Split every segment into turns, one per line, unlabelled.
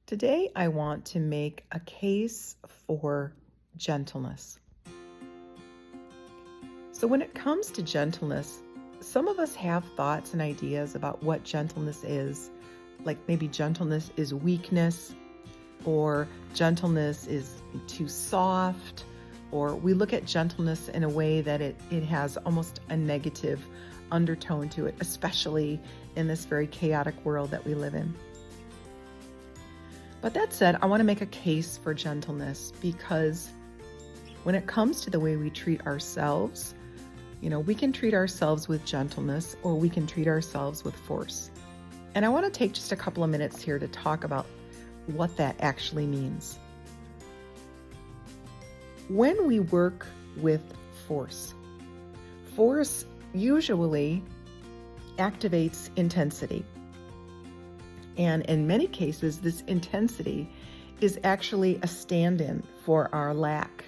Today, I want to make a case for gentleness. So, when it comes to gentleness, some of us have thoughts and ideas about what gentleness is. Like maybe gentleness is weakness, or gentleness is too soft, or we look at gentleness in a way that it has almost a negative undertone to it, especially in this very chaotic world that we live in. But that said, I want to make a case for gentleness because when it comes to the way we treat ourselves, we can treat ourselves with gentleness or we can treat ourselves with force. And I want to take just a couple of minutes here to talk about what that actually means. When we work with force usually activates intensity. And in many cases, this intensity is actually a stand-in for our lack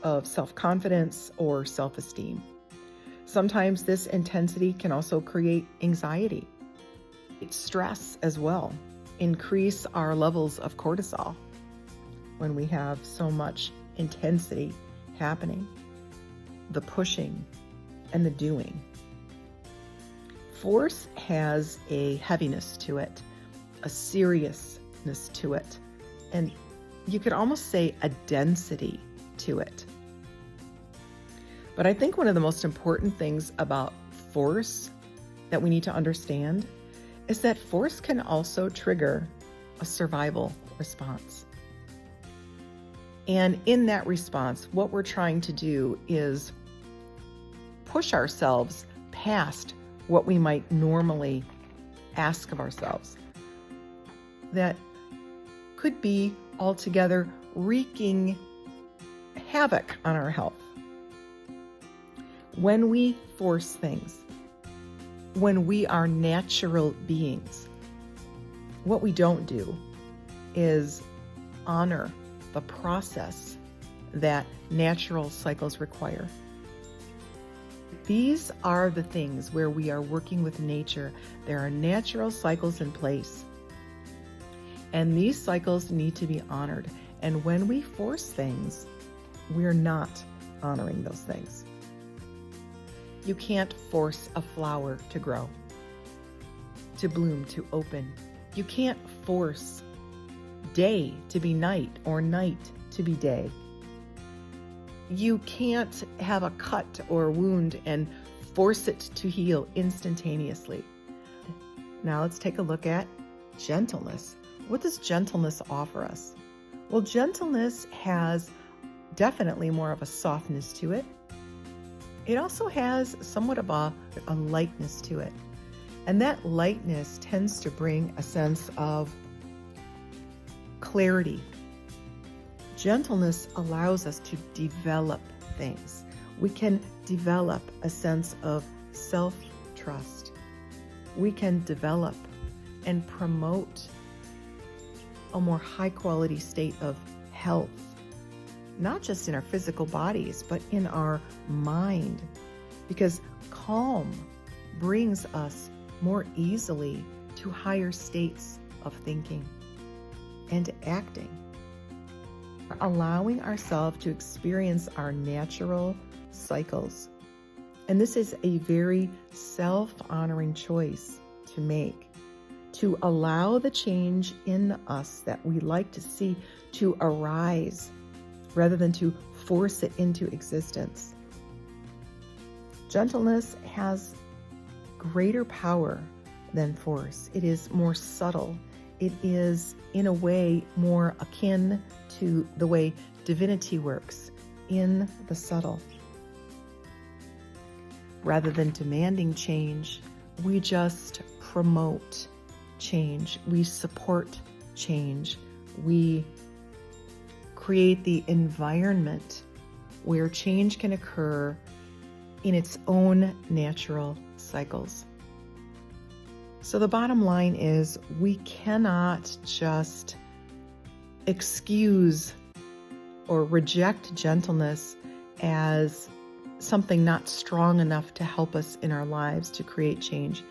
of self-confidence or self-esteem. Sometimes this intensity can also create anxiety, stress as well, increase our levels of cortisol when we have so much intensity happening, the pushing and the doing. Force has a heaviness to it, a seriousness to it, and you could almost say a density to it. But I think one of the most important things about force that we need to understand is that force can also trigger a survival response. And in that response, what we're trying to do is push ourselves past what we might normally ask of ourselves. That could be altogether wreaking havoc on our health. When we force things, when we are natural beings, what we don't do is honor the process that natural cycles require. These are the things where we are working with nature. There are natural cycles in place. And these cycles need to be honored. And when we force things, we're not honoring those things. You can't force a flower to grow, to bloom, to open. You can't force day to be night or night to be day. You can't have a cut or a wound and force it to heal instantaneously. Now let's take a look at gentleness. What does gentleness offer us? Well, gentleness has definitely more of a softness to it. It also has somewhat of a lightness to it. And that lightness tends to bring a sense of clarity. Gentleness allows us to develop things. We can develop a sense of self-trust. We can develop and promote a more high-quality state of health, not just in our physical bodies, but in our mind, because calm brings us more easily to higher states of thinking and acting. Allowing ourselves to experience our natural cycles. And this is a very self-honoring choice to make, to allow the change in us that we like to see to arise rather than to force it into existence. Gentleness has greater power than force. It is more subtle. It is, in a way, more akin to the way divinity works, in the subtle. Rather than demanding change, we just promote change. We support change. We create the environment where change can occur in its own natural cycles. So the bottom line is we cannot just excuse or reject gentleness as something not strong enough to help us in our lives to create change.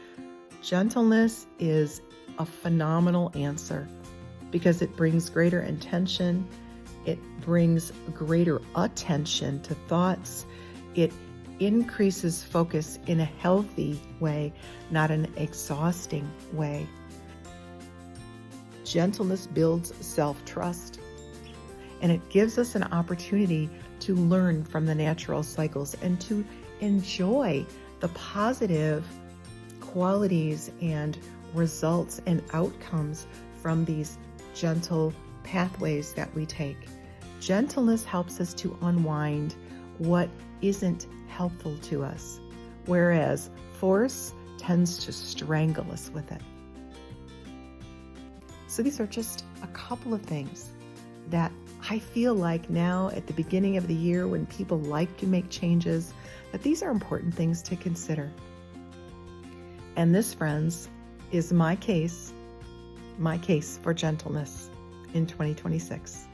Gentleness is a phenomenal answer because it brings greater intention. It brings greater attention to thoughts. It increases focus in a healthy way, not an exhausting way. Gentleness builds self-trust, and it gives us an opportunity to learn from the natural cycles and to enjoy the positive qualities and results and outcomes from these gentle pathways that we take. Gentleness helps us to unwind what isn't helpful to us, whereas force tends to strangle us with it. So these are just a couple of things that I feel like now at the beginning of the year, when people like to make changes, that these are important things to consider. And this, friends, is my case for gentleness in 2026.